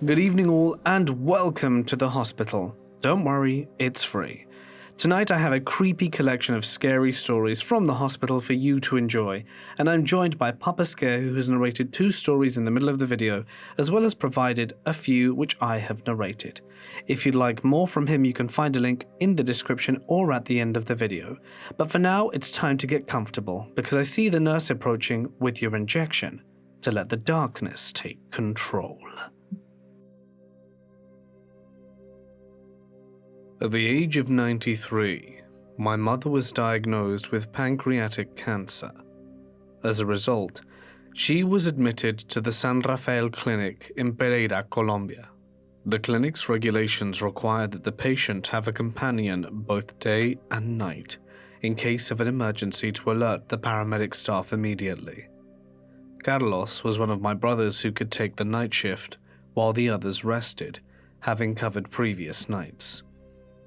Good evening all and welcome to the hospital. Don't worry, it's free. Tonight I have a creepy collection of scary stories from the hospital for you to enjoy, and I'm joined by Papa Scare, who has narrated 2 stories in the middle of the video, as well as provided a few which I have narrated. If you'd like more from him, you can find a link in the description or at the end of the video. But for now, it's time to get comfortable, because I see the nurse approaching with your injection to let the darkness take control. At the age of 93, my mother was diagnosed with pancreatic cancer. As a result, she was admitted to the San Rafael Clinic in Pereira, Colombia. The clinic's regulations require that the patient have a companion both day and night, in case of an emergency to alert the paramedic staff immediately. Carlos was one of my brothers who could take the night shift, while the others rested, having covered previous nights.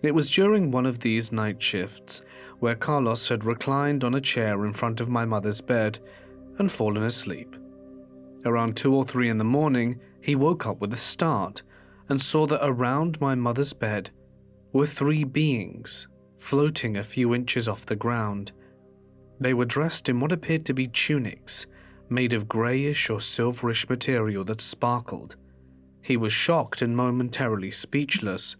It was during one of these night shifts where Carlos had reclined on a chair in front of my mother's bed and fallen asleep. Around 2 or 3 in the morning, he woke up with a start and saw that around my mother's bed were 3 beings floating a few inches off the ground. They were dressed in what appeared to be tunics made of greyish or silverish material that sparkled. He was shocked and momentarily speechless,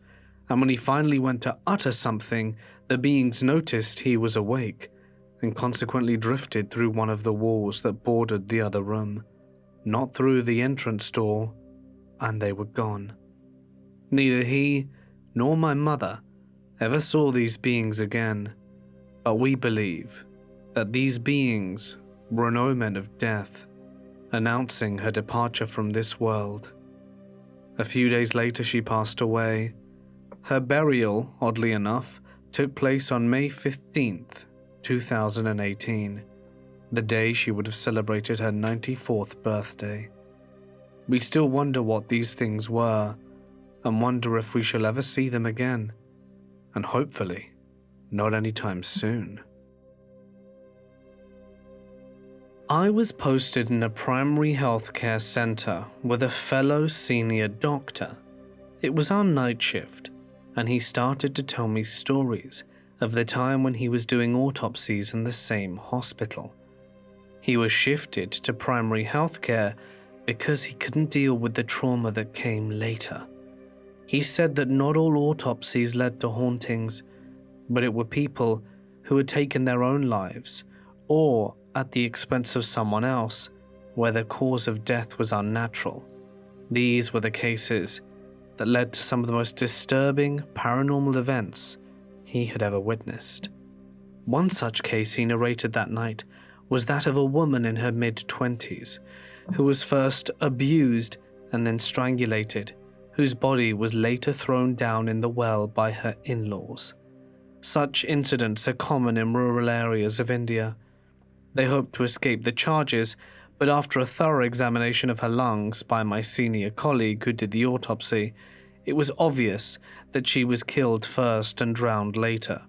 and when he finally went to utter something, the beings noticed he was awake and consequently drifted through one of the walls that bordered the other room, not through the entrance door, and they were gone. Neither he nor my mother ever saw these beings again, but we believe that these beings were an omen of death, announcing her departure from this world. A few days later, she passed away. Her burial, oddly enough, took place on May 15th, 2018, the day she would have celebrated her 94th birthday. We still wonder what these things were, and wonder if we shall ever see them again, and hopefully, not anytime soon. I was posted in a primary healthcare center with a fellow senior doctor. It was our night shift, and he started to tell me stories of the time when he was doing autopsies in the same hospital. He was shifted to primary healthcare because he couldn't deal with the trauma that came later. He said that not all autopsies led to hauntings, but it were people who had taken their own lives, or at the expense of someone else, where the cause of death was unnatural. These were the cases that led to some of the most disturbing paranormal events he had ever witnessed. One such case he narrated that night was that of a woman in her mid-20s who was first abused and then strangulated, whose body was later thrown down in the well by her in-laws. Such incidents are common in rural areas of India. They hoped to escape the charges, but after a thorough examination of her lungs by my senior colleague who did the autopsy, it was obvious that she was killed first and drowned later.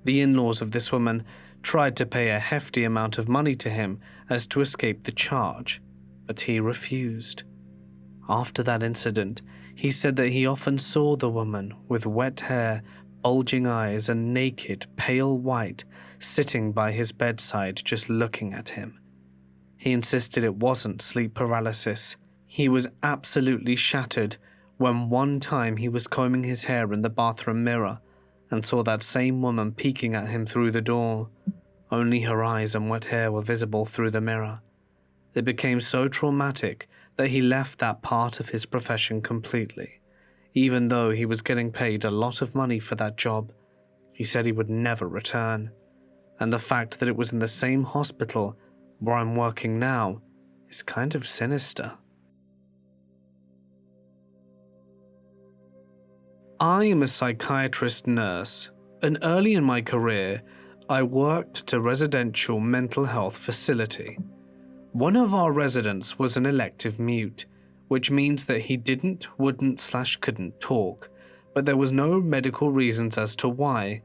The in-laws of this woman tried to pay a hefty amount of money to him as to escape the charge, but he refused. After that incident, he said that he often saw the woman with wet hair, bulging eyes, and naked, pale white, sitting by his bedside just looking at him. He insisted it wasn't sleep paralysis. He was absolutely shattered when one time he was combing his hair in the bathroom mirror and saw that same woman peeking at him through the door. Only her eyes and wet hair were visible through the mirror. It became so traumatic that he left that part of his profession completely. Even though he was getting paid a lot of money for that job, he said he would never return. And the fact that it was in the same hospital where I'm working now is kind of sinister. I am a psychiatrist nurse, and early in my career, I worked at a residential mental health facility. One of our residents was an elective mute, which means that he wouldn't/couldn't talk, but there was no medical reasons as to why.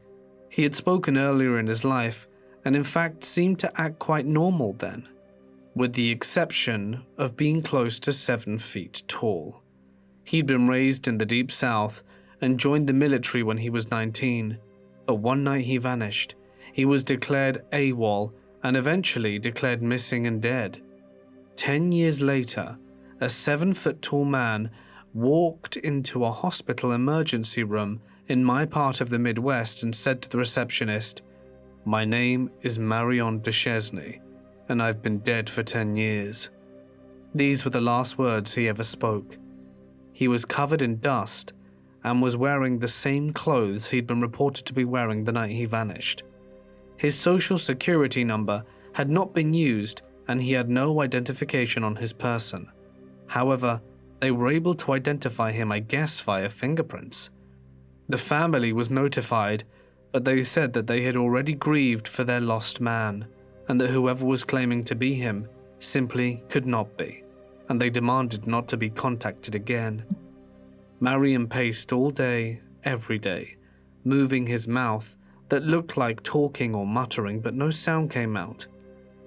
He had spoken earlier in his life, and in fact seemed to act quite normal then, with the exception of being close to 7 feet tall. He'd been raised in the Deep South and joined the military when he was 19, but one night he vanished. He was declared AWOL and eventually declared missing and dead. 10 years later, a 7-foot-tall man walked into a hospital emergency room in my part of the Midwest and said to the receptionist, "My name is Marion Duchesne, and I've been dead for 10 years. These were the last words he ever spoke. He was covered in dust and was wearing the same clothes he'd been reported to be wearing the night he vanished. His social security number had not been used and he had no identification on his person. However, they were able to identify him, I guess, via fingerprints. The family was notified, but they said that they had already grieved for their lost man, and that whoever was claiming to be him simply could not be, and they demanded not to be contacted again. Marion paced all day, every day, moving his mouth that looked like talking or muttering, but no sound came out.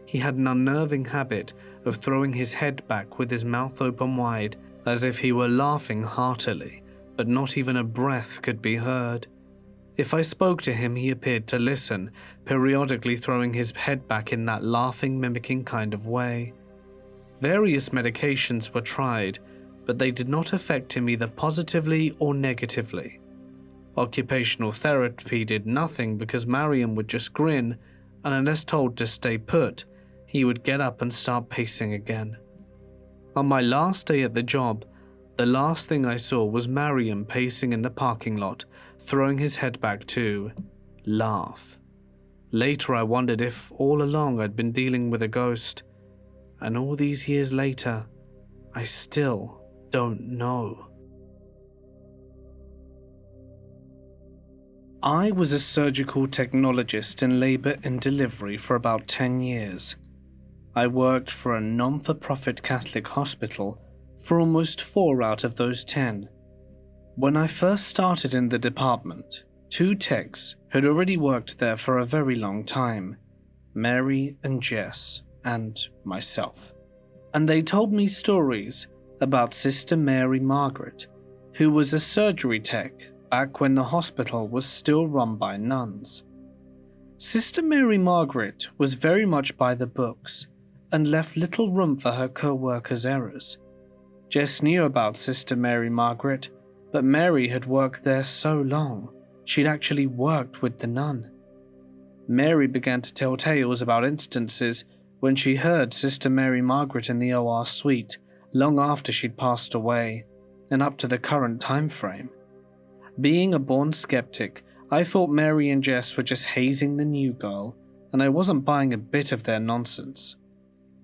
He had an unnerving habit of throwing his head back with his mouth open wide, as if he were laughing heartily, but not even a breath could be heard. If I spoke to him, he appeared to listen, periodically throwing his head back in that laughing, mimicking kind of way. Various medications were tried, but they did not affect him either positively or negatively. Occupational therapy did nothing because Marion would just grin, and unless told to stay put, he would get up and start pacing again. On my last day at the job, the last thing I saw was Marion pacing in the parking lot, throwing his head back to laugh. Later I wondered if all along I'd been dealing with a ghost, and all these years later, I still don't know. I was a surgical technologist in labor and delivery for about 10 years. I worked for a non-for-profit Catholic hospital for almost 4 out of those 10. When I first started in the department, 2 techs had already worked there for a very long time, Mary and Jess, and myself. And they told me stories about Sister Mary Margaret, who was a surgery tech back when the hospital was still run by nuns. Sister Mary Margaret was very much by the books and left little room for her co-workers' errors. Jess knew about Sister Mary Margaret, but Mary had worked there so long, she'd actually worked with the nun. Mary began to tell tales about instances when she heard Sister Mary Margaret in the OR suite long after she'd passed away, and up to the current time frame. Being a born skeptic, I thought Mary and Jess were just hazing the new girl, and I wasn't buying a bit of their nonsense.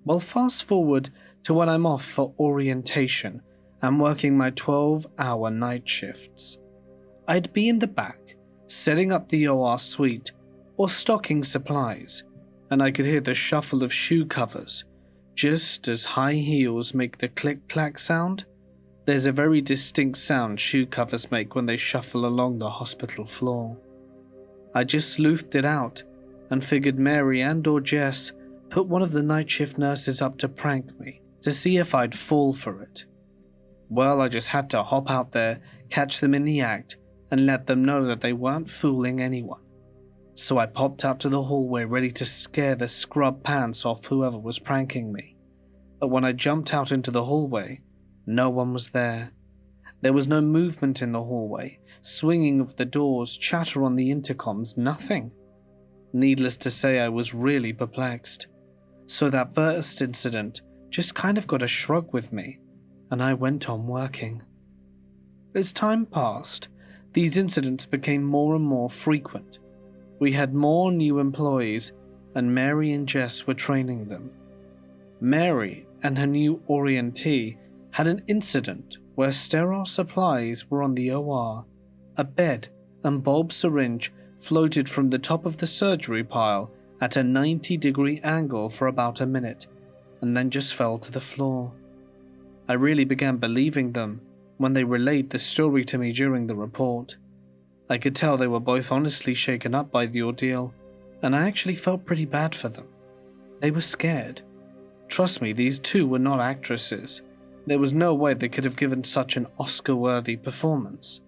Well, fast forward to when I'm off for orientation and working my 12-hour night shifts. I'd be in the back, setting up the OR suite or stocking supplies, and I could hear the shuffle of shoe covers, just as high heels make the click-clack sound. There's a very distinct sound shoe covers make when they shuffle along the hospital floor. I just sleuthed it out and figured Mary and or Jess put one of the night shift nurses up to prank me to see if I'd fall for it. Well, I just had to hop out there, catch them in the act, and let them know that they weren't fooling anyone. So I popped out to the hallway ready to scare the scrub pants off whoever was pranking me. But when I jumped out into the hallway, no one was there. There was no movement in the hallway, swinging of the doors, chatter on the intercoms, nothing. Needless to say, I was really perplexed. So that first incident just kind of got a shrug with me, and I went on working. As time passed, these incidents became more and more frequent. We had more new employees, and Mary and Jess were training them. Mary and her new orientee had an incident where sterile supplies were on the OR. A bed and bulb syringe floated from the top of the surgery pile at a 90-degree angle for about a minute, and then just fell to the floor. I really began believing them when they relayed the story to me during the report. I could tell they were both honestly shaken up by the ordeal, and I actually felt pretty bad for them. They were scared. Trust me, these two were not actresses. There was no way they could have given such an Oscar-worthy performance.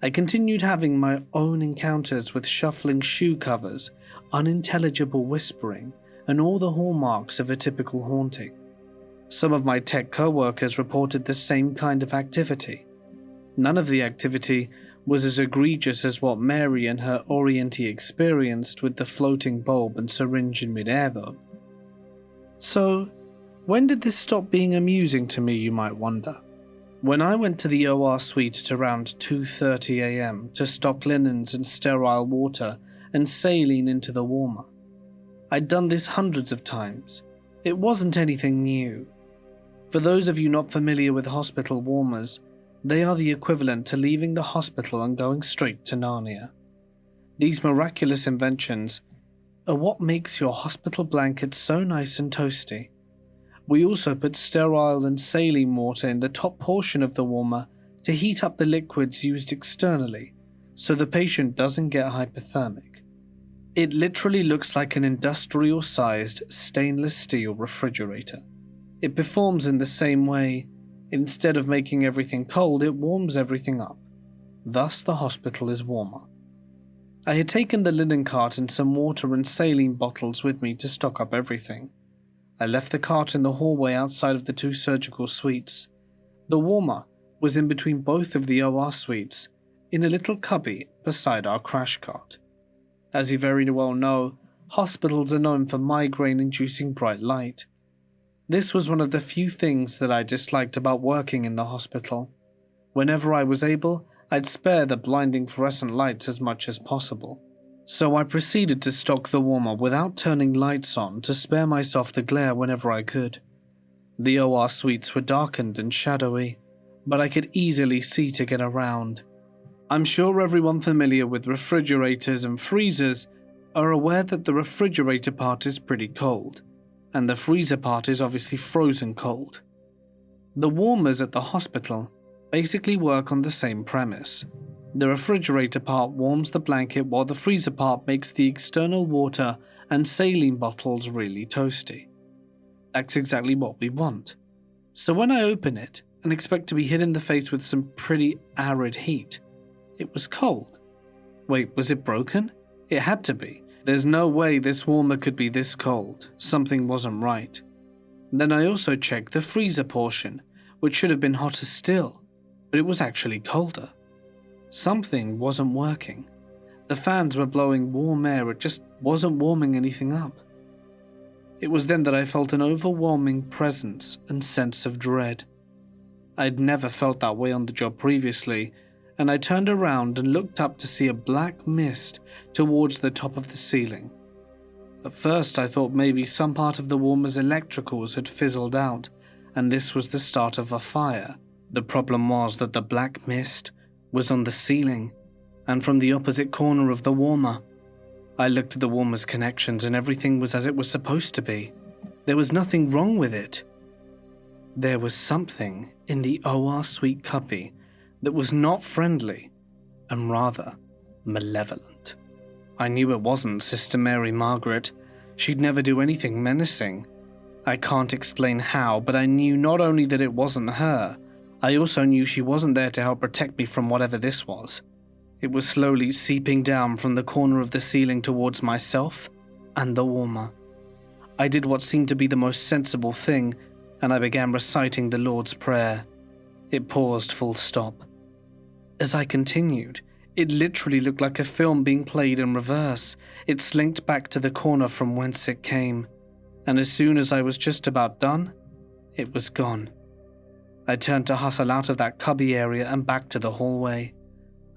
I continued having my own encounters with shuffling shoe covers, unintelligible whispering, and all the hallmarks of a typical haunting. Some of my tech co-workers reported the same kind of activity. None of the activity was as egregious as what Mary and her Oriente experienced with the floating bulb and syringe in midair though. So, when did this stop being amusing to me, you might wonder? When I went to the OR suite at around 2:30 AM to stock linens and sterile water and saline into the warmer. I'd done this hundreds of times. It wasn't anything new. For those of you not familiar with hospital warmers, they are the equivalent to leaving the hospital and going straight to Narnia. These miraculous inventions are what makes your hospital blanket so nice and toasty. We also put sterile and saline water in the top portion of the warmer to heat up the liquids used externally, so the patient doesn't get hypothermic. It literally looks like an industrial-sized stainless steel refrigerator. It performs in the same way. Instead of making everything cold, it warms everything up. Thus, the hospital is warmer. I had taken the linen cart and some water and saline bottles with me to stock up everything. I left the cart in the hallway outside of the two surgical suites. The warmer was in between both of the OR suites, in a little cubby beside our crash cart. As you very well know, hospitals are known for migraine-inducing bright light. This was one of the few things that I disliked about working in the hospital. Whenever I was able, I'd spare the blinding fluorescent lights as much as possible. So I proceeded to stock the warmer without turning lights on to spare myself the glare whenever I could. The OR suites were darkened and shadowy, but I could easily see to get around. I'm sure everyone familiar with refrigerators and freezers are aware that the refrigerator part is pretty cold, and the freezer part is obviously frozen cold. The warmers at the hospital basically work on the same premise. The refrigerator part warms the blanket while the freezer part makes the external water and saline bottles really toasty. That's exactly what we want. So when I open it and expect to be hit in the face with some pretty arid heat, it was cold. Wait, was it broken? It had to be. There's no way this warmer could be this cold. Something wasn't right. Then I also checked the freezer portion, which should have been hotter still, but it was actually colder. Something wasn't working. The fans were blowing warm air, it just wasn't warming anything up. It was then that I felt an overwhelming presence and sense of dread. I'd never felt that way on the job previously, and I turned around and looked up to see a black mist towards the top of the ceiling. At first I thought maybe some part of the warmer's electricals had fizzled out, and this was the start of a fire. The problem was that the black mist was on the ceiling, and from the opposite corner of the warmer. I looked at the warmer's connections and everything was as it was supposed to be. There was nothing wrong with it. There was something in the OR suite cubby that was not friendly, and rather malevolent. I knew it wasn't Sister Mary Margaret. She'd never do anything menacing. I can't explain how, but I knew not only that it wasn't her, I also knew she wasn't there to help protect me from whatever this was. It was slowly seeping down from the corner of the ceiling towards myself and the warmer. I did what seemed to be the most sensible thing, and I began reciting the Lord's Prayer. It paused full stop. As I continued, it literally looked like a film being played in reverse. It slinked back to the corner from whence it came, and as soon as I was just about done, it was gone. I turned to hustle out of that cubby area and back to the hallway.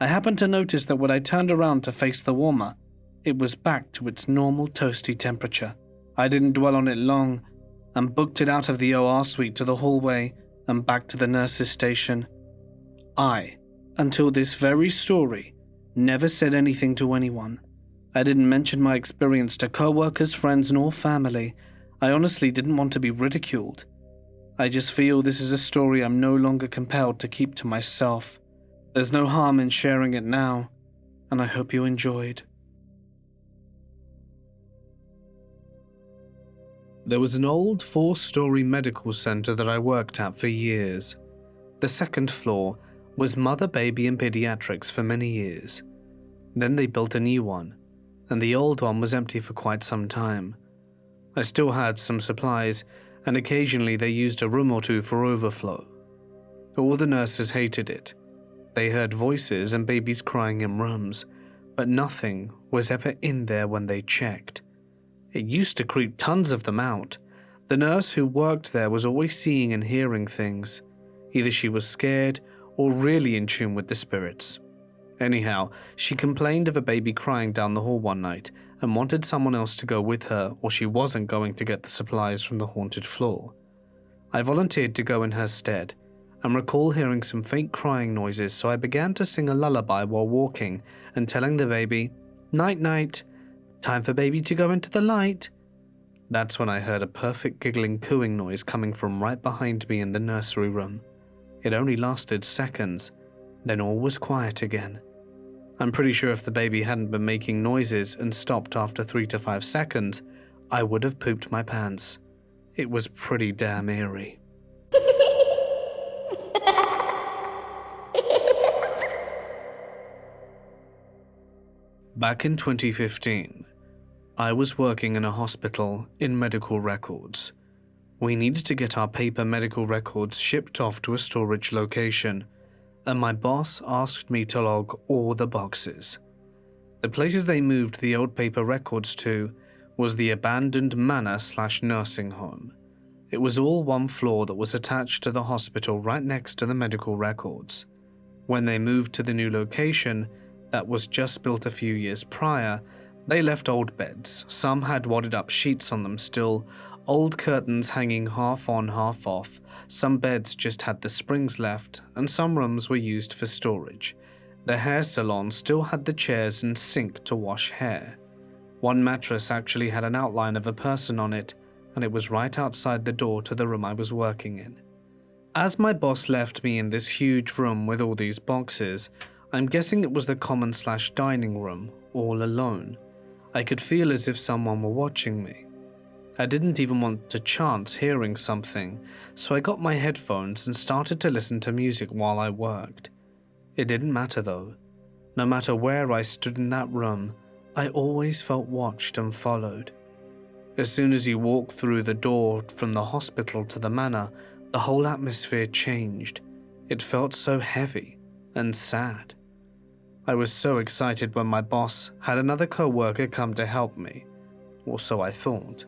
I happened to notice that when I turned around to face the warmer, it was back to its normal toasty temperature. I didn't dwell on it long and booked it out of the OR suite to the hallway and back to the nurse's station. I, until this very story, never said anything to anyone. I didn't mention my experience to co-workers, friends, nor family. I honestly didn't want to be ridiculed. I just feel this is a story I'm no longer compelled to keep to myself. There's no harm in sharing it now, and I hope you enjoyed. There was an old 4-story medical center that I worked at for years. The second floor was mother, baby and pediatrics for many years. Then they built a new one, and the old one was empty for quite some time. I still had some supplies, and occasionally they used a room or two for overflow. All the nurses hated it. They heard voices and babies crying in rooms, but nothing was ever in there when they checked. It used to creep tons of them out. The nurse who worked there was always seeing and hearing things. Either she was scared or really in tune with the spirits. Anyhow, she complained of a baby crying down the hall one night and wanted someone else to go with her, or she wasn't going to get the supplies from the haunted floor. I volunteered to go in her stead and recall hearing some faint crying noises, so I began to sing a lullaby while walking and telling the baby, "Night, night, time for baby to go into the light." That's when I heard a perfect giggling cooing noise coming from right behind me in the nursery room. It only lasted seconds, then all was quiet again. I'm pretty sure if the baby hadn't been making noises and stopped after 3 to 5 seconds, I would have pooped my pants. It was pretty damn eerie. Back in 2015, I was working in a hospital in medical records. We needed to get our paper medical records shipped off to a storage location, and my boss asked me to log all the boxes. The places they moved the old paper records to was the abandoned manor/nursing home. It was all one floor that was attached to the hospital right next to the medical records. When they moved to the new location that was just built a few years prior, they left old beds. Some had wadded up sheets on them still, old curtains hanging half on, half off. Some beds just had the springs left, and some rooms were used for storage. The hair salon still had the chairs and sink to wash hair. One mattress actually had an outline of a person on it, and it was right outside the door to the room I was working in. As my boss left me in this huge room with all these boxes, I'm guessing it was the common/dining room, all alone. I could feel as if someone were watching me. I didn't even want to chance hearing something, so I got my headphones and started to listen to music while I worked. It didn't matter though. No matter where I stood in that room, I always felt watched and followed. As soon as you walked through the door from the hospital to the manor, the whole atmosphere changed. It felt so heavy and sad. I was so excited when my boss had another co-worker come to help me, or so I thought.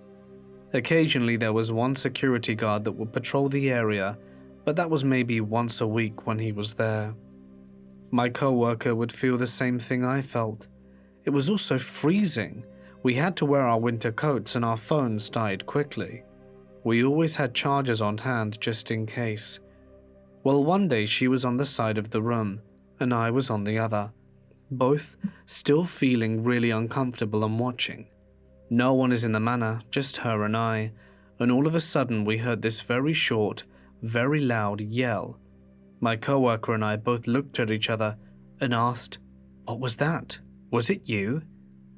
Occasionally there was one security guard that would patrol the area, but that was maybe once a week when he was there. My co-worker would feel the same thing I felt. It was also freezing. We had to wear our winter coats and our phones died quickly. We always had chargers on hand just in case. Well, one day she was on the side of the room, and I was on the other, both still feeling really uncomfortable and watching. No one is in the manor, just her and I, and all of a sudden we heard this very short, very loud yell. My coworker and I both looked at each other and asked, "What was that? Was it you?"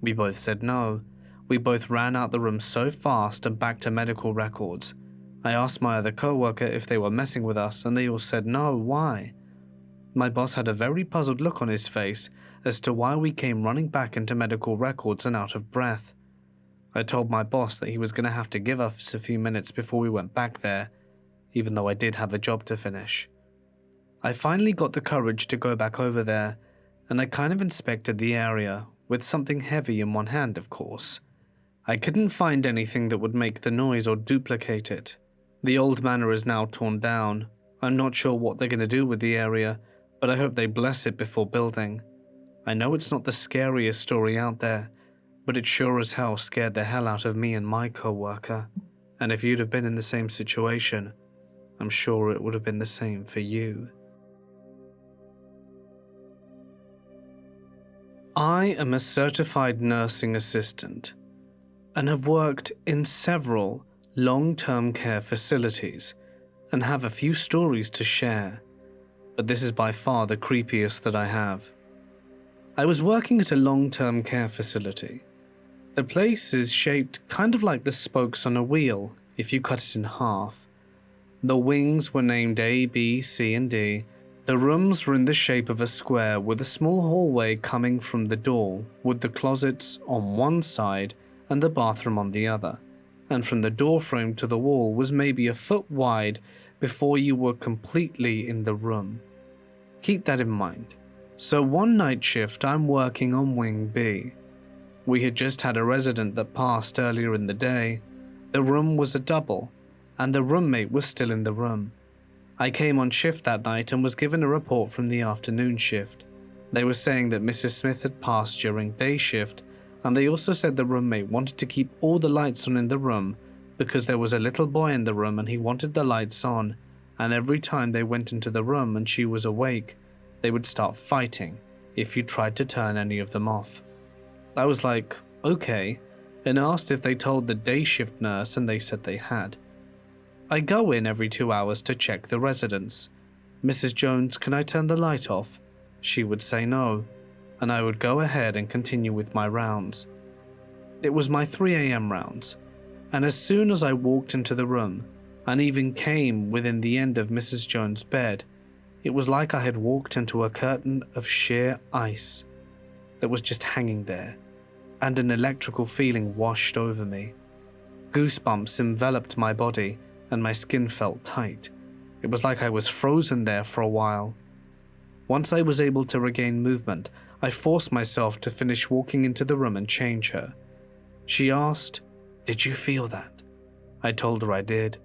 We both said no. We both ran out the room so fast and back to medical records. I asked my other coworker if they were messing with us, and they all said no. Why? My boss had a very puzzled look on his face as to why we came running back into medical records and out of breath. I told my boss that he was going to have to give us a few minutes before we went back there, even though I did have a job to finish. I finally got the courage to go back over there, and I kind of inspected the area, with something heavy in one hand, of course. I couldn't find anything that would make the noise or duplicate it. The old manor is now torn down. I'm not sure what they're going to do with the area, but I hope they bless it before building. I know it's not the scariest story out there, but it sure as hell scared the hell out of me and my co-worker. And if you'd have been in the same situation, I'm sure it would have been the same for you. I am a certified nursing assistant and have worked in several long-term care facilities and have a few stories to share, but this is by far the creepiest that I have. I was working at a long-term care facility. The place is shaped kind of like the spokes on a wheel if you cut it in half. The wings were named A, B, C, and D. The rooms were in the shape of a square with a small hallway coming from the door, with the closets on one side and the bathroom on the other. And from the door frame to the wall was maybe a foot wide before you were completely in the room. Keep that in mind. So one night shift I'm working on Wing B. We had just had a resident that passed earlier in the day. The room was a double, and the roommate was still in the room. I came on shift that night and was given a report from the afternoon shift. They were saying that Mrs. Smith had passed during day shift, and they also said the roommate wanted to keep all the lights on in the room because there was a little boy in the room and he wanted the lights on, and every time they went into the room and she was awake, they would start fighting if you tried to turn any of them off. I was like, okay, and asked if they told the day shift nurse, and they said they had. I go in every 2 hours to check the residents. Mrs. Jones, can I turn the light off? She would say no, and I would go ahead and continue with my rounds. It was my 3 a.m. rounds, and as soon as I walked into the room, and even came within the end of Mrs. Jones' bed, it was like I had walked into a curtain of sheer ice that was just hanging there, and an electrical feeling washed over me. Goosebumps enveloped my body, and my skin felt tight. It was like I was frozen there for a while. Once I was able to regain movement, I forced myself to finish walking into the room and change her. She asked, "Did you feel that?" I told her I did.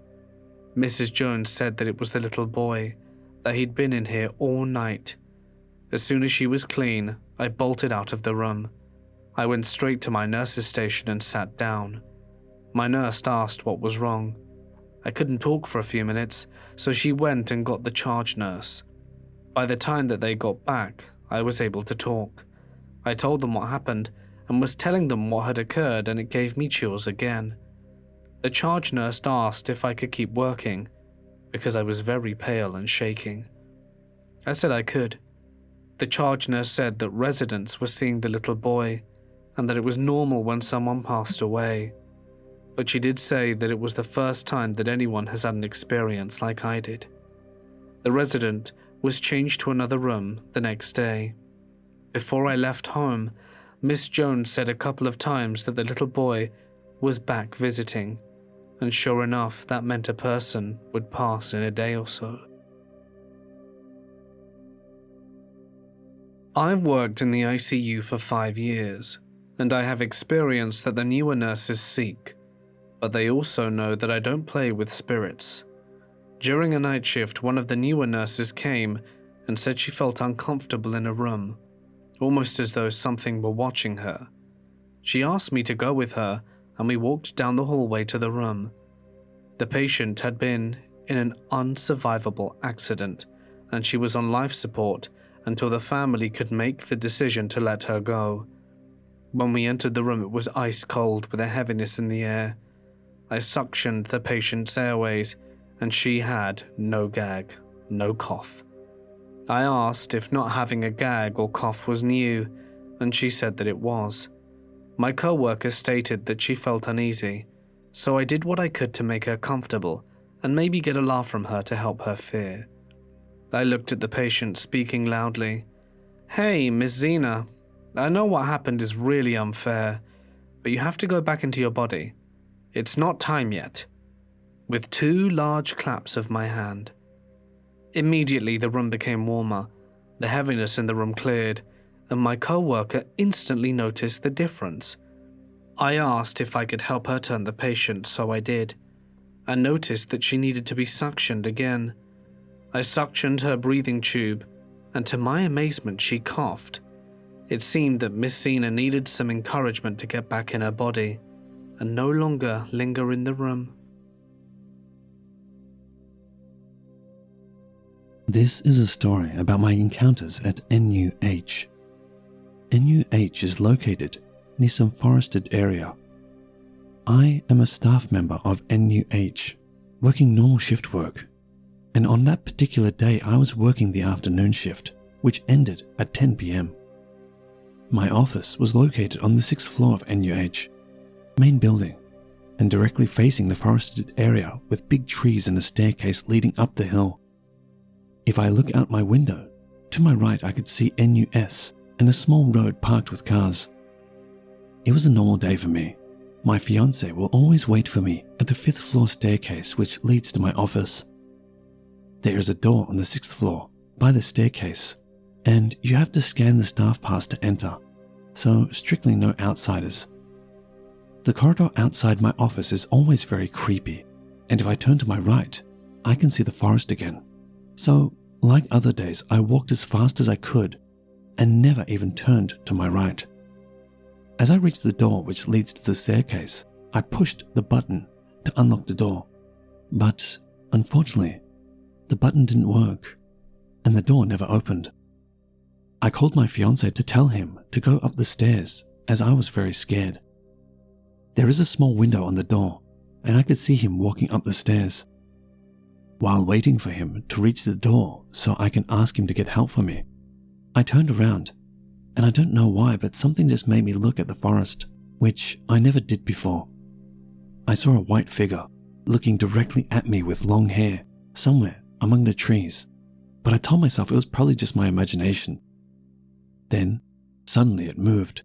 Mrs. Jones said that it was the little boy, that he'd been in here all night. As soon as she was clean, I bolted out of the room. I went straight to my nurse's station and sat down. My nurse asked what was wrong. I couldn't talk for a few minutes, so she went and got the charge nurse. By the time that they got back, I was able to talk. I told them what happened and was telling them what had occurred, and it gave me chills again. The charge nurse asked if I could keep working, because I was very pale and shaking. I said I could. The charge nurse said that residents were seeing the little boy, and that it was normal when someone passed away. But she did say that it was the first time that anyone has had an experience like I did. The resident was changed to another room the next day. Before I left home, Miss Jones said a couple of times that the little boy was back visiting, and sure enough, that meant a person would pass in a day or so. I've worked in the ICU for 5 years, and I have experienced that the newer nurses seek, but they also know that I don't play with spirits. During a night shift, one of the newer nurses came and said she felt uncomfortable in a room, almost as though something were watching her. She asked me to go with her, and we walked down the hallway to the room. The patient had been in an unsurvivable accident, and she was on life support until the family could make the decision to let her go. When we entered the room, it was ice cold with a heaviness in the air. I suctioned the patient's airways, and she had no gag, no cough. I asked if not having a gag or cough was new, and she said that it was. My co-worker stated that she felt uneasy, so I did what I could to make her comfortable and maybe get a laugh from her to help her fear. I looked at the patient, speaking loudly. "Hey, Miss Zena, I know what happened is really unfair, but you have to go back into your body. It's not time yet," with 2 large claps of my hand. Immediately, the room became warmer, the heaviness in the room cleared, and my co-worker instantly noticed the difference. I asked if I could help her turn the patient, so I did. I noticed that she needed to be suctioned again. I suctioned her breathing tube, and to my amazement, she coughed. It seemed that Miss Zena needed some encouragement to get back in her body and no longer linger in the room. This is a story about my encounters at NUH. NUH is located near some forested area. I am a staff member of NUH, working normal shift work, and on that particular day I was working the afternoon shift, which ended at 10 p.m. My office was located on the 6th floor of NUH, main building and directly facing the forested area with big trees and a staircase leading up the hill. If I look out my window, to my right I could see NUS and a small road parked with cars. It was a normal day for me. My fiancé will always wait for me at the 5th floor staircase which leads to my office. There is a door on the 6th floor by the staircase, and you have to scan the staff pass to enter, so strictly no outsiders. The corridor outside my office is always very creepy, and if I turn to my right, I can see the forest again. So, like other days, I walked as fast as I could and never even turned to my right. As I reached the door which leads to the staircase, I pushed the button to unlock the door, but unfortunately, the button didn't work and the door never opened. I called my fiancé to tell him to go up the stairs as I was very scared. There is a small window on the door and I could see him walking up the stairs. While waiting for him to reach the door so I can ask him to get help for me, I turned around, and I don't know why, but something just made me look at the forest, which I never did before. I saw a white figure looking directly at me with long hair somewhere among the trees, but I told myself it was probably just my imagination. Then, suddenly it moved.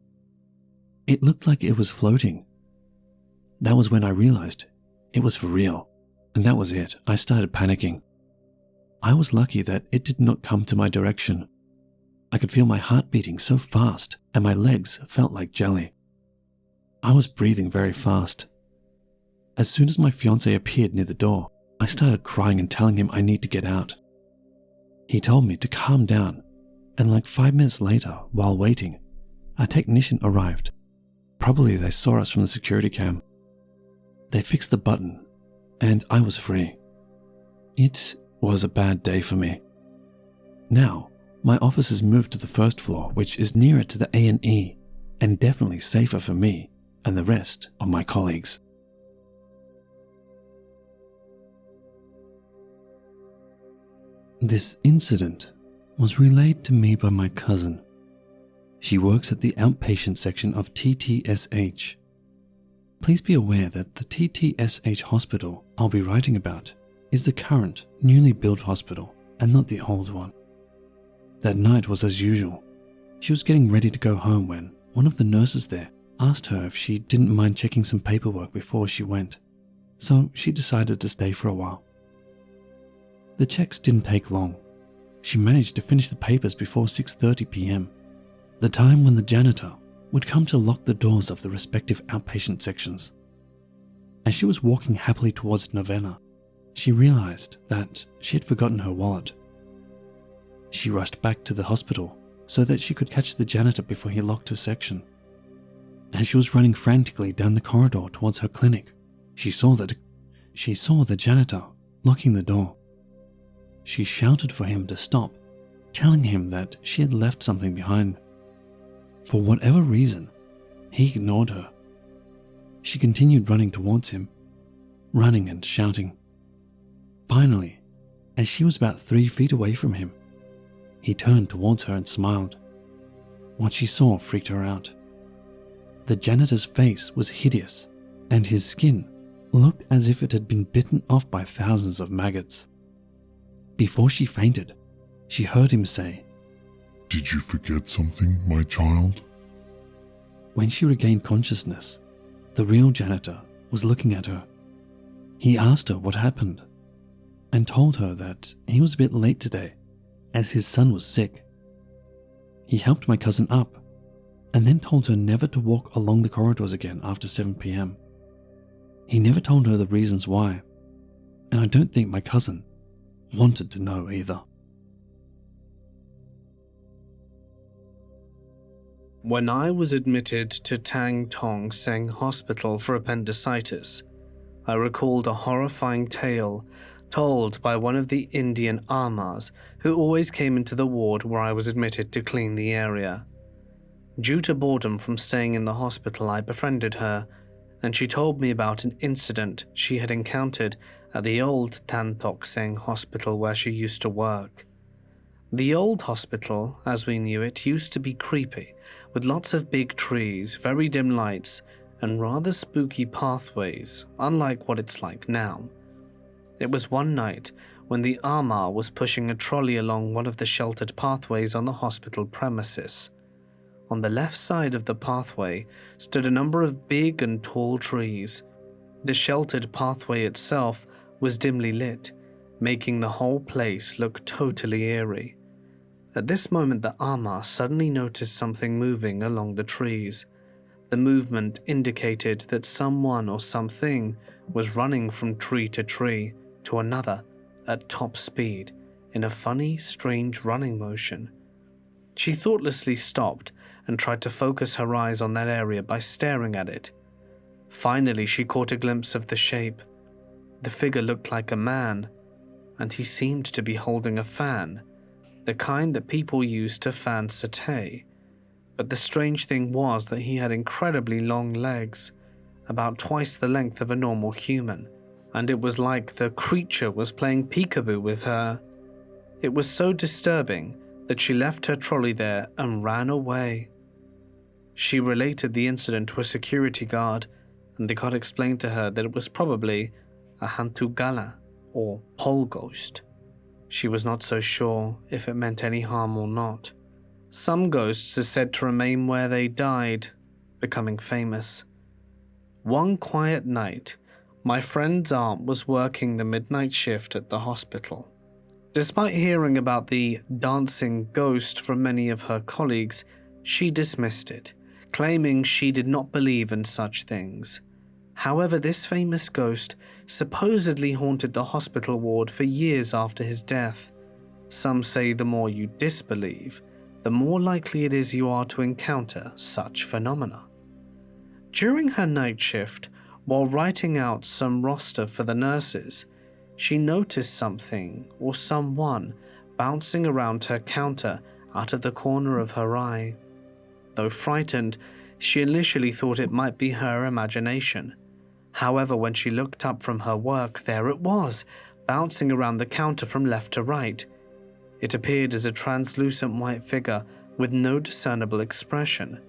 It looked like it was floating. That was when I realized it was for real, and that was it. I started panicking. I was lucky that it did not come to my direction. I could feel my heart beating so fast and my legs felt like jelly. I was breathing very fast. As soon as my fiancé appeared near the door, I started crying and telling him I need to get out. He told me to calm down, and like 5 minutes later, while waiting, a technician arrived. Probably they saw us from the security cam. They fixed the button, and I was free. It was a bad day for me. Now, my office has moved to the 1st floor, which is nearer to the A&E and definitely safer for me and the rest of my colleagues. This incident was relayed to me by my cousin. She works at the outpatient section of TTSH. Please be aware that the TTSH hospital I'll be writing about is the current, newly built hospital and not the old one. That night was as usual. She was getting ready to go home when one of the nurses there asked her if she didn't mind checking some paperwork before she went, so she decided to stay for a while. The checks didn't take long. She managed to finish the papers before 6:30 p.m., the time when the janitor would come to lock the doors of the respective outpatient sections. As she was walking happily towards Novena, she realized that she had forgotten her wallet. She rushed back to the hospital so that she could catch the janitor before he locked her section. As she was running frantically down the corridor towards her clinic, she saw the janitor locking the door. She shouted for him to stop, telling him that she had left something behind. For whatever reason, he ignored her. She continued running towards him, running and shouting. Finally, as she was about 3 feet away from him, he turned towards her and smiled. What she saw freaked her out. The janitor's face was hideous, and his skin looked as if it had been bitten off by thousands of maggots. Before she fainted, she heard him say, "Did you forget something, my child?" When she regained consciousness, the real janitor was looking at her. He asked her what happened and told her that he was a bit late today as his son was sick. He helped my cousin up and then told her never to walk along the corridors again after 7 p.m. He never told her the reasons why, and I don't think my cousin wanted to know either. When I was admitted to Tang Tong Seng Hospital for appendicitis, I recalled a horrifying tale told by one of the Indian Amas who always came into the ward where I was admitted to clean the area. Due to boredom from staying in the hospital, I befriended her, and she told me about an incident she had encountered at the old Tan Tok Seng Hospital where she used to work. The old hospital, as we knew it, used to be creepy, with lots of big trees, very dim lights, and rather spooky pathways, unlike what it's like now. It was one night when the Ama was pushing a trolley along one of the sheltered pathways on the hospital premises. On the left side of the pathway stood a number of big and tall trees. The sheltered pathway itself was dimly lit, making the whole place look totally eerie. At this moment, the Ama suddenly noticed something moving along the trees. The movement indicated that someone or something was running from tree to tree to another at top speed in a funny, strange running motion. She thoughtlessly stopped and tried to focus her eyes on that area by staring at it. Finally, she caught a glimpse of the shape. The figure looked like a man, and he seemed to be holding a fan, the kind that people use to fan satay. But the strange thing was that he had incredibly long legs, about twice the length of a normal human, and it was like the creature was playing peekaboo with her. It was so disturbing that she left her trolley there and ran away. She related the incident to a security guard, and the guard explained to her that it was probably a hantu gala, or pole ghost. She was not so sure if it meant any harm or not. Some ghosts are said to remain where they died, becoming famous. One quiet night, my friend's aunt was working the midnight shift at the hospital. Despite hearing about the dancing ghost from many of her colleagues, she dismissed it, claiming she did not believe in such things. However, this famous ghost supposedly haunted the hospital ward for years after his death. Some say the more you disbelieve, the more likely it is you are to encounter such phenomena. During her night shift, while writing out some roster for the nurses, she noticed something or someone bouncing around her counter out of the corner of her eye. Though frightened, she initially thought it might be her imagination. However, when she looked up from her work, there it was, bouncing around the counter from left to right. It appeared as a translucent white figure with no discernible expression.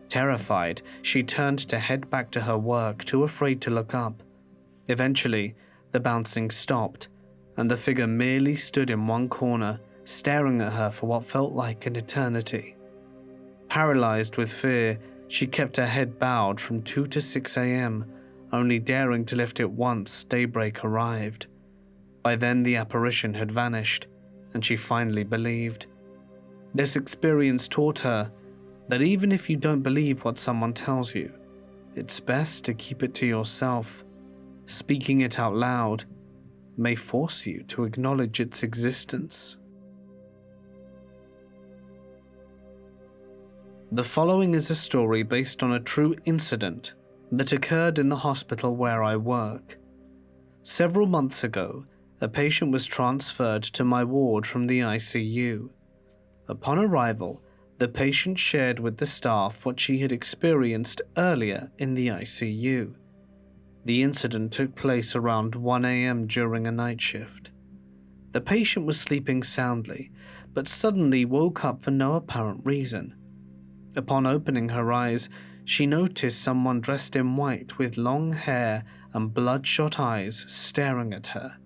Terrified, she turned to head back to her work, too afraid to look up. Eventually, the bouncing stopped, and the figure merely stood in one corner, staring at her for what felt like an eternity. Paralyzed with fear, she kept her head bowed from 2 to 6 a.m., only daring to lift it once daybreak arrived. By then, the apparition had vanished, and she finally believed. This experience taught her that even if you don't believe what someone tells you, it's best to keep it to yourself. Speaking it out loud may force you to acknowledge its existence. The following is a story based on a true incident that occurred in the hospital where I work. Several months ago, a patient was transferred to my ward from the ICU. Upon arrival, the patient shared with the staff what she had experienced earlier in the ICU. The incident took place around 1 a.m. during a night shift. The patient was sleeping soundly, but suddenly woke up for no apparent reason. Upon opening her eyes, she noticed someone dressed in white with long hair and bloodshot eyes staring at her.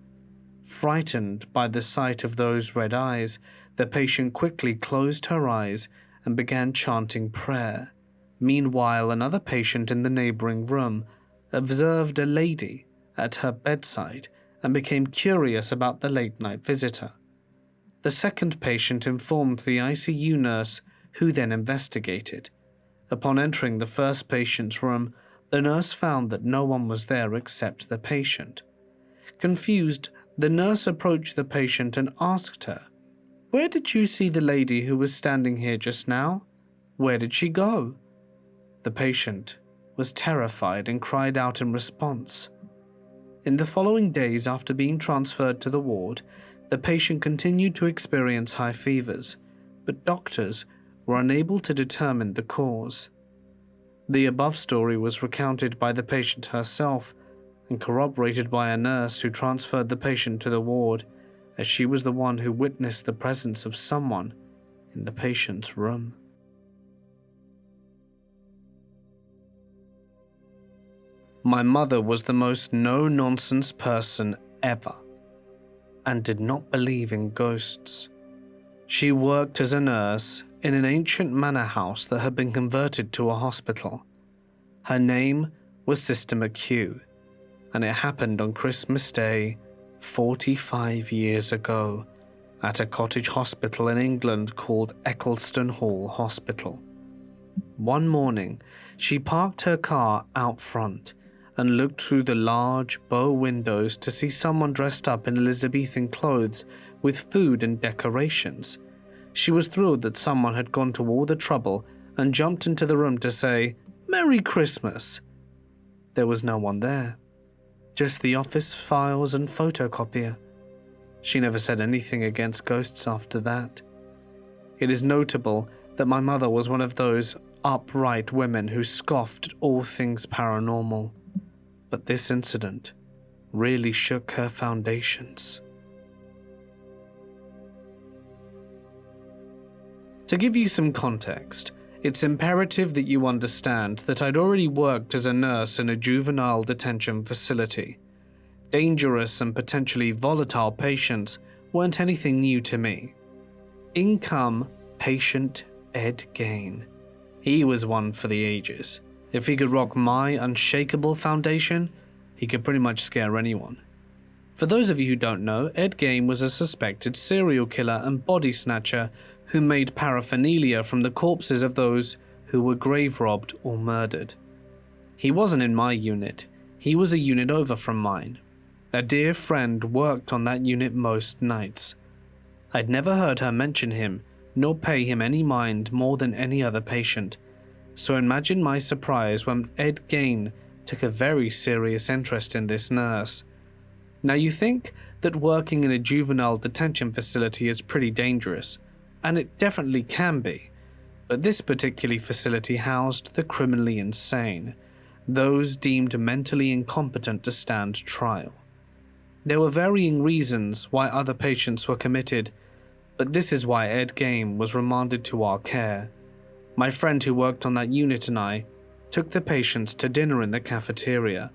Frightened by the sight of those red eyes, the patient quickly closed her eyes and began chanting prayer. Meanwhile, another patient in the neighboring room observed a lady at her bedside and became curious about the late-night visitor. The second patient informed the ICU nurse, who then investigated. Upon entering the first patient's room, the nurse found that no one was there except the patient. Confused, the nurse approached the patient and asked her, "Where did you see the lady who was standing here just now? Where did she go?" The patient was terrified and cried out in response. In the following days after being transferred to the ward, the patient continued to experience high fevers, but doctors were unable to determine the cause. The above story was recounted by the patient herself and corroborated by a nurse who transferred the patient to the ward, as she was the one who witnessed the presence of someone in the patient's room. My mother was the most no-nonsense person ever and did not believe in ghosts. She worked as a nurse in an ancient manor house that had been converted to a hospital. Her name was Sister McHugh, and it happened on Christmas Day 45 years ago at a cottage hospital in England called Eccleston Hall Hospital. One morning, she parked her car out front and looked through the large bow windows to see someone dressed up in Elizabethan clothes with food and decorations. She was thrilled that someone had gone to all the trouble and jumped into the room to say, "Merry Christmas." There was no one there, just the office files and photocopier. She never said anything against ghosts after that. It is notable that my mother was one of those upright women who scoffed at all things paranormal, but this incident really shook her foundations. To give you some context, it's imperative that you understand that I'd already worked as a nurse in a juvenile detention facility. Dangerous and potentially volatile patients weren't anything new to me. In come patient Ed Gain. He was one for the ages. If he could rock my unshakable foundation, he could pretty much scare anyone. For those of you who don't know, Ed Gain was a suspected serial killer and body snatcher who made paraphernalia from the corpses of those who were grave robbed or murdered. He wasn't in my unit. He was a unit over from mine. A dear friend worked on that unit most nights. I'd never heard her mention him, nor pay him any mind more than any other patient. So imagine my surprise when Ed Gain took a very serious interest in this nurse. Now you think that working in a juvenile detention facility is pretty dangerous, and it definitely can be, but this particular facility housed the criminally insane, those deemed mentally incompetent to stand trial. There were varying reasons why other patients were committed, but this is why Ed Gain was remanded to our care. My friend who worked on that unit and I took the patients to dinner in the cafeteria.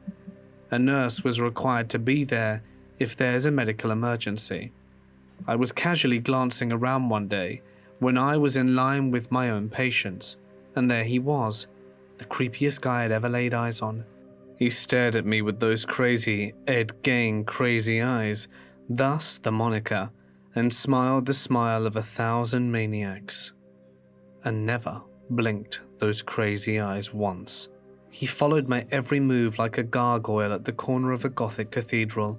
A nurse was required to be there if there's a medical emergency. I was casually glancing around one day when I was in line with my own patients, and there he was, the creepiest guy I'd ever laid eyes on. He stared at me with those crazy Ed Gain crazy eyes, thus the moniker, and smiled the smile of 1,000 maniacs, and never blinked those crazy eyes once. He followed my every move like a gargoyle at the corner of a Gothic cathedral.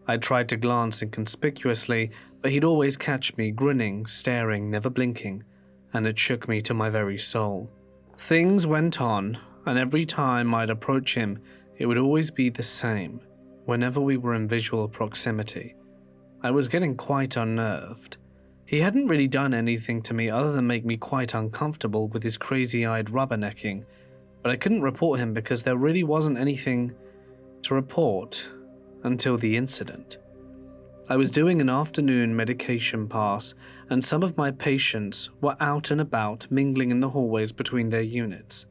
I tried to glance inconspicuously, but he'd always catch me grinning, staring, never blinking, and it shook me to my very soul. Things went on, and every time I'd approach him, it would always be the same, whenever we were in visual proximity. I was getting quite unnerved. He hadn't really done anything to me other than make me quite uncomfortable with his crazy-eyed rubbernecking, but I couldn't report him because there really wasn't anything to report until the incident. I was doing an afternoon medication pass, and some of my patients were out and about mingling in the hallways between their units.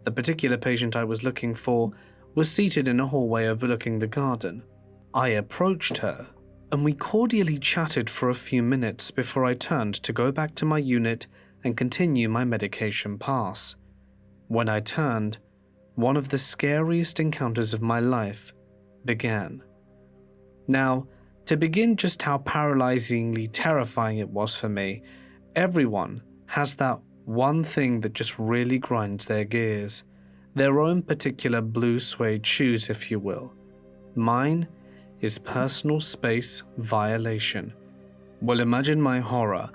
The particular patient I was looking for was seated in a hallway overlooking the garden. I approached her, and we cordially chatted for a few minutes before I turned to go back to my unit and continue my medication pass. When I turned, one of the scariest encounters of my life began. Now, to begin just how paralyzingly terrifying it was for me, everyone has that one thing that just really grinds their gears. Their own particular blue suede shoes, if you will. Mine is personal space violation. Well, imagine my horror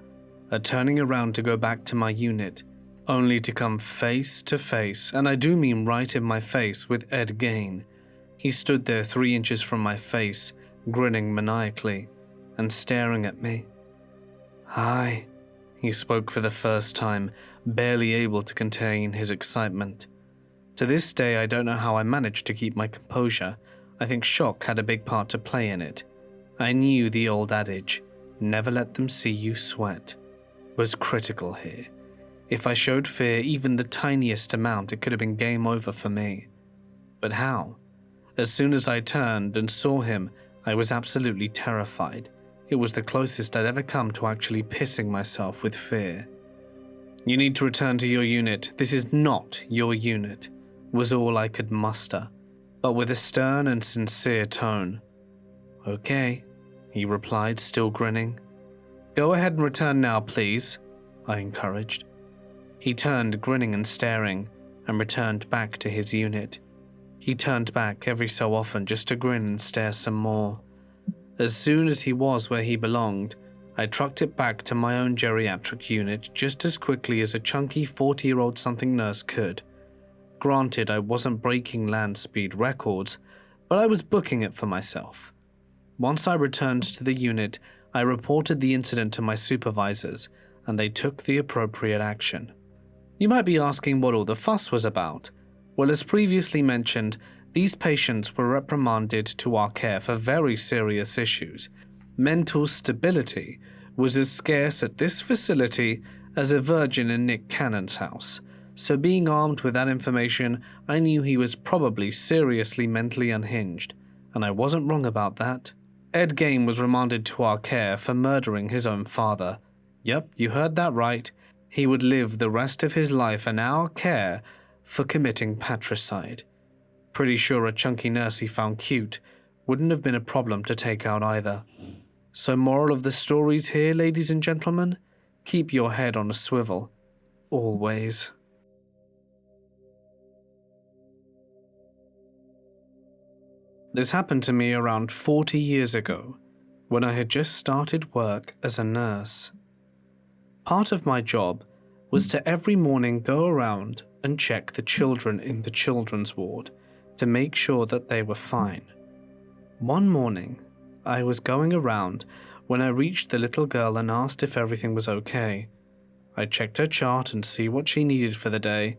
at turning around to go back to my unit, only to come face to face, and I do mean right in my face, with Ed Gain. He stood there 3 inches from my face, grinning maniacally and staring at me. "Hi," he spoke for the first time, barely able to contain his excitement. To this day, I don't know how I managed to keep my composure. I think shock had a big part to play in it. I knew the old adage, "Never let them see you sweat," was critical here. If I showed fear even the tiniest amount, it could have been game over for me. But how? As soon as I turned and saw him, I was absolutely terrified. It was the closest I'd ever come to actually pissing myself with fear. "You need to return to your unit. This is not your unit," was all I could muster, but with a stern and sincere tone. "Okay," he replied, still grinning. "Go ahead and return now, please," I encouraged. He turned, grinning and staring, and returned back to his unit. He turned back every so often just to grin and stare some more. As soon as he was where he belonged, I trucked it back to my own geriatric unit just as quickly as a chunky 40-year-old something nurse could. Granted, I wasn't breaking land speed records, but I was booking it for myself. Once I returned to the unit, I reported the incident to my supervisors, and they took the appropriate action. You might be asking what all the fuss was about. Well, as previously mentioned, these patients were reprimanded to our care for very serious issues. Mental stability was as scarce at this facility as a virgin in Nick Cannon's house, so being armed with that information, I knew he was probably seriously mentally unhinged, and I wasn't wrong about that. Ed Game was remanded to our care for murdering his own father. Yep, you heard that right. He would live the rest of his life in our care for committing patricide. Pretty sure a chunky nurse he found cute wouldn't have been a problem to take out either. So moral of the stories here, ladies and gentlemen, keep your head on a swivel. Always. This happened to me around 40 years ago, when I had just started work as a nurse. Part of my job was to every morning go around and check the children in the children's ward to make sure that they were fine. One morning, I was going around when I reached the little girl and asked if everything was okay. I checked her chart and see what she needed for the day,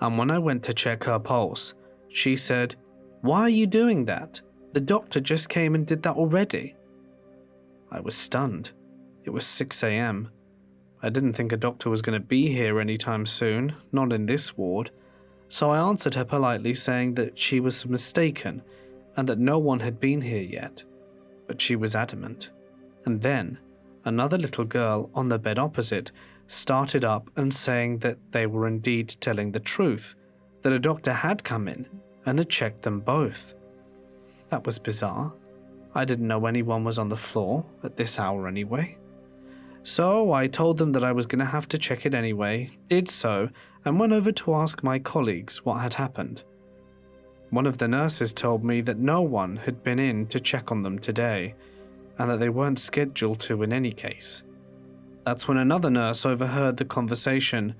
and when I went to check her pulse, she said, "Why are you doing that? The doctor just came and did that already." I was stunned. It was 6 a.m. I didn't think a doctor was going to be here anytime soon, not in this ward, so I answered her politely saying that she was mistaken and that no one had been here yet, but she was adamant. And then, another little girl on the bed opposite started up and saying that they were indeed telling the truth, that a doctor had come in and had checked them both. That was bizarre. I didn't know anyone was on the floor at this hour anyway. So I told them that I was going to have to check it anyway, did so, and went over to ask my colleagues what had happened. One of the nurses told me that no one had been in to check on them today, and that they weren't scheduled to in any case. That's when another nurse overheard the conversation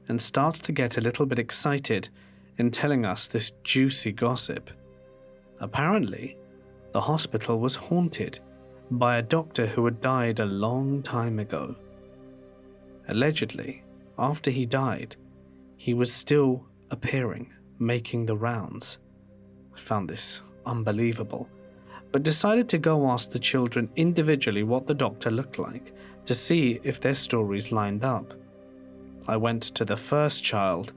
and starts to get a little bit excited in telling us this juicy gossip. Apparently, the hospital was haunted by a doctor who had died a long time ago. Allegedly, after he died, he was still appearing, making the rounds. I found this unbelievable, but decided to go ask the children individually what the doctor looked like to see if their stories lined up. I went to the first child,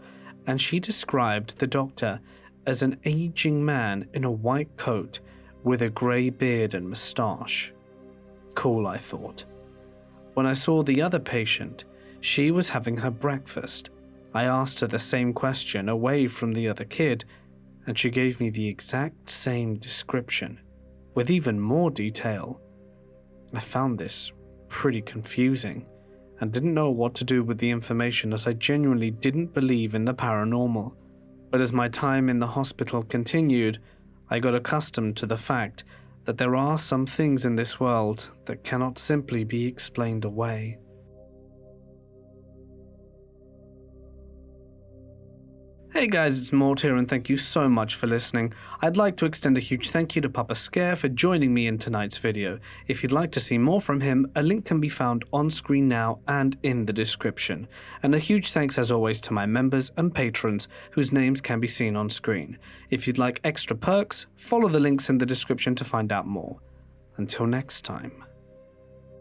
and she described the doctor as an aging man in a white coat with a grey beard and moustache. Cool, I thought. When I saw the other patient, she was having her breakfast. I asked her the same question away from the other kid, and she gave me the exact same description, with even more detail. I found this pretty confusing, and didn't know what to do with the information as I genuinely didn't believe in the paranormal. But as my time in the hospital continued, I got accustomed to the fact that there are some things in this world that cannot simply be explained away. Hey guys, it's Mort here, and thank you so much for listening. I'd like to extend a huge thank you to Papa Scare for joining me in tonight's video. If you'd like to see more from him, a link can be found on screen now and in the description. And a huge thanks as always to my members and patrons whose names can be seen on screen. If you'd like extra perks, follow the links in the description to find out more. Until next time.